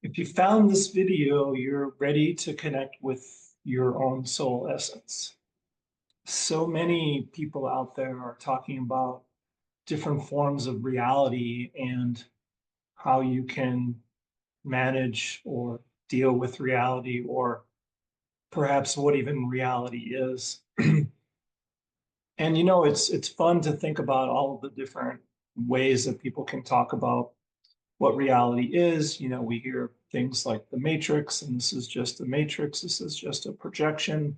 If you found this video, you're ready to connect with your own soul essence. So many people out there are talking about different forms of reality and how you can manage or deal with reality, or perhaps what even reality is. And it's fun to think about all of the different ways that people can talk about what reality is. We hear things like the Matrix, and this is just a matrix. This is just a projection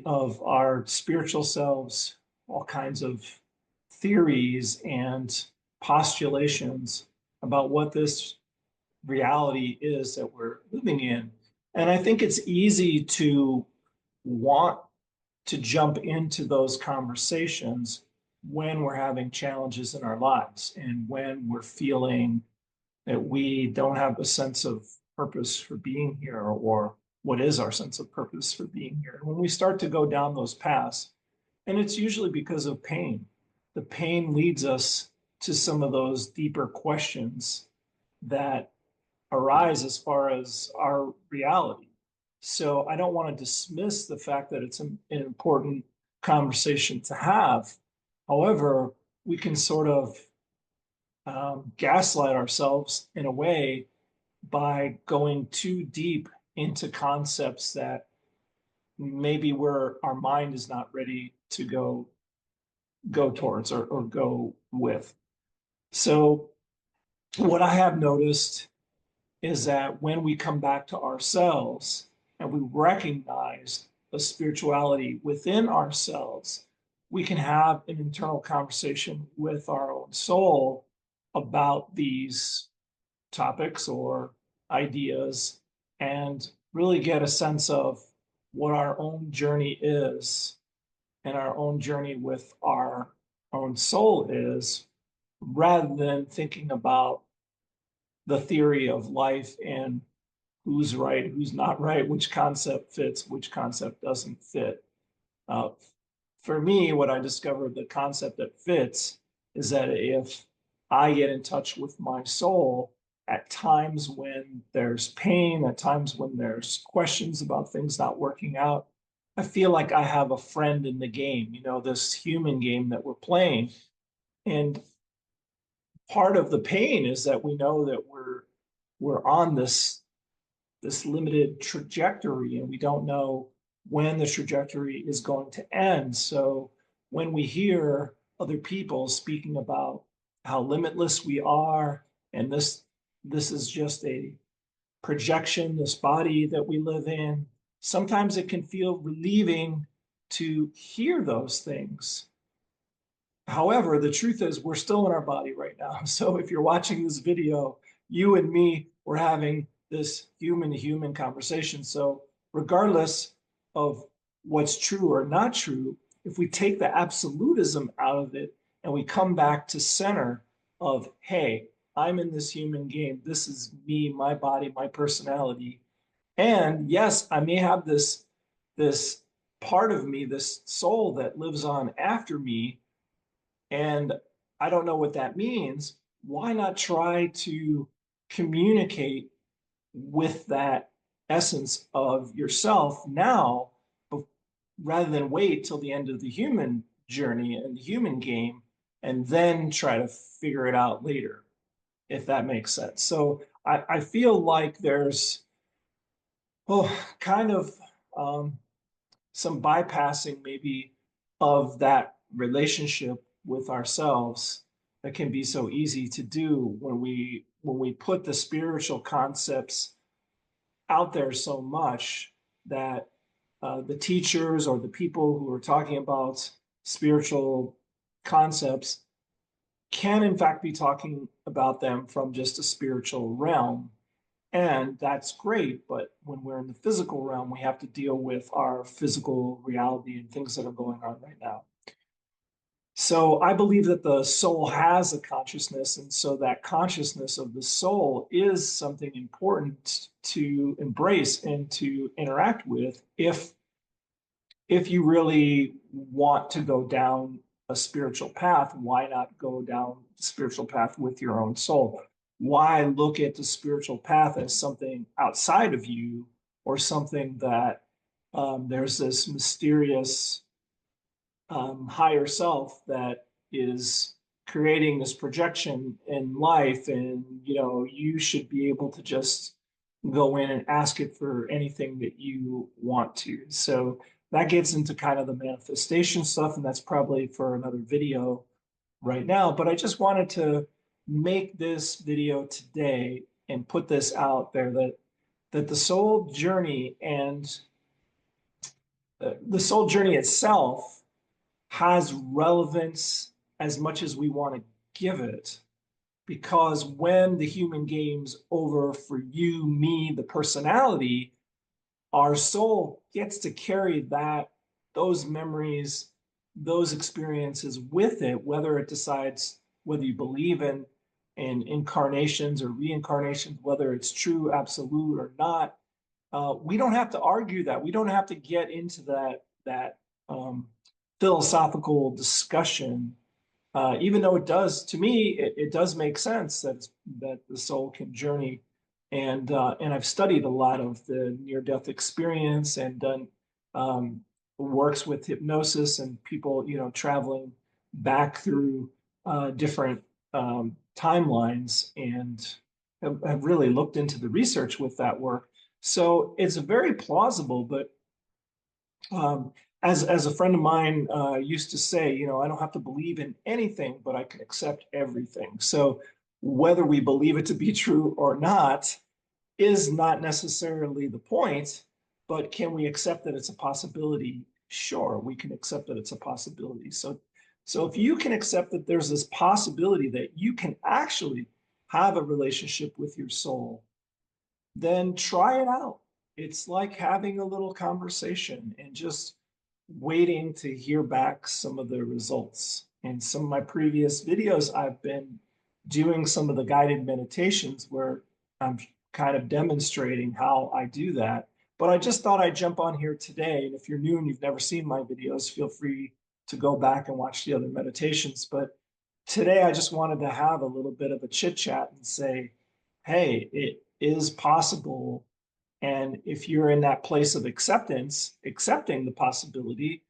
of our spiritual selves, all kinds of theories and postulations about what this reality is that we're living in. And I think it's easy to want to jump into those conversations when we're having challenges in our lives and when we're feeling that we don't have a sense of purpose for being here, or what is our sense of purpose for being here. When we start to go down those paths, and it's usually because of pain, the pain leads us to some of those deeper questions that arise as far as our reality. So I don't want to dismiss the fact that it's an important conversation to have. However, we can sort of gaslight ourselves in a way by going too deep into concepts that maybe where our mind is not ready to go towards, or go with. So what I have noticed is that when we come back to ourselves and we recognize the spirituality within ourselves, we can have an internal conversation with our own soul about these topics or ideas, and really get a sense of what our own journey is and our own journey with our own soul is, rather than thinking about the theory of life and who's right, who's not right, which concept fits, which concept doesn't fit. Uh, for me, what I discovered, the concept that fits is that if I get in touch with my soul at times when there's pain, at times when there's questions about things not working out, I feel like I have a friend in the game, this human game that we're playing. And part of the pain is that we know that we're on this limited trajectory, and we don't know when the trajectory is going to end. So when we hear other people speaking about how limitless we are, and this is just a projection, this body that we live in, sometimes it can feel relieving to hear those things. However, the truth is we're still in our body right now. So if you're watching this video, you and me, we're having this human to human conversation. So regardless of what's true or not true, if we take the absolutism out of it and we come back to center of, hey, I'm in this human game. This is me, my body, my personality. And yes, I may have this part of me, this soul that lives on after me, and I don't know what that means. Why not try to communicate with that essence of yourself now, rather than wait till the end of the human journey and the human game and then try to figure it out later, if that makes sense. So I feel like there's, kind of some bypassing maybe of that relationship with ourselves that can be so easy to do when we put the spiritual concepts out there so much that the teachers or the people who are talking about spiritual concepts can in fact be talking about them from just a spiritual realm. And that's great, but when we're in the physical realm, we have to deal with our physical reality and things that are going on right now. So I believe that the soul has a consciousness, and so that consciousness of the soul is something important to embrace and to interact with if you really want to go down a spiritual path. Why not go down the spiritual path with your own soul? why look at the spiritual path as something outside of you or something that there's this mysterious higher self that is creating this projection in life, and you should be able to just go in and ask it for anything that you want to. So that gets into kind of the manifestation stuff, and that's probably for another video right now. But I just wanted to make this video today and put this out there, that the soul journey and the soul journey itself has relevance as much as we want to give it. Because when the human game's over for you, me, the personality, our soul gets to carry those memories, those experiences with it, whether it decides whether you believe in incarnations or reincarnations, whether it's true, absolute, or not. We don't have to argue that. We don't have to get into that philosophical discussion, even though it does, to me, it does make sense that the soul can journey. And I've studied a lot of the near-death experience and done works with hypnosis and people, traveling back through different timelines, and have really looked into the research with that work. So it's very plausible, but um, as a friend of mine used to say, I don't have to believe in anything, but I can accept everything. So whether we believe it to be true or not is not necessarily the point, but can we accept that it's a possibility? Sure, we can accept that it's a possibility. So if you can accept that there's this possibility that you can actually have a relationship with your soul, then try it out. It's like having a little conversation and just waiting to hear back some of the results. In some of my previous videos, I've been doing some of the guided meditations where I'm kind of demonstrating how I do that. But I just thought I'd jump on here today. And if you're new and you've never seen my videos, feel free to go back and watch the other meditations. But today, I just wanted to have a little bit of a chit chat and say, hey, it is possible. And if you're in that place of acceptance, accepting the possibility,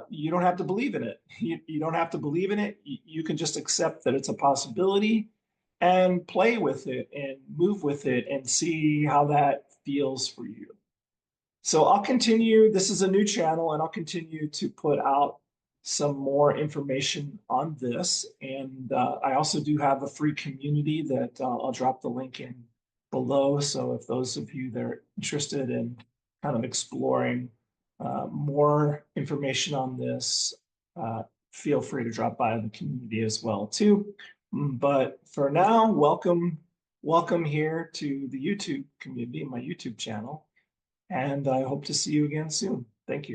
you don't have to believe in it. You don't have to believe in it. You can just accept that it's a possibility and play with it and move with it and see how that feels for you. So I'll continue. This is a new channel, and I'll continue to put out some more information on this. And I also do have a free community that I'll drop the link in below. So if those of you that are interested in kind of exploring more information on this, feel free to drop by the community as well too. But for now, welcome here to the YouTube community, my YouTube channel. And I hope to see you again soon. Thank you.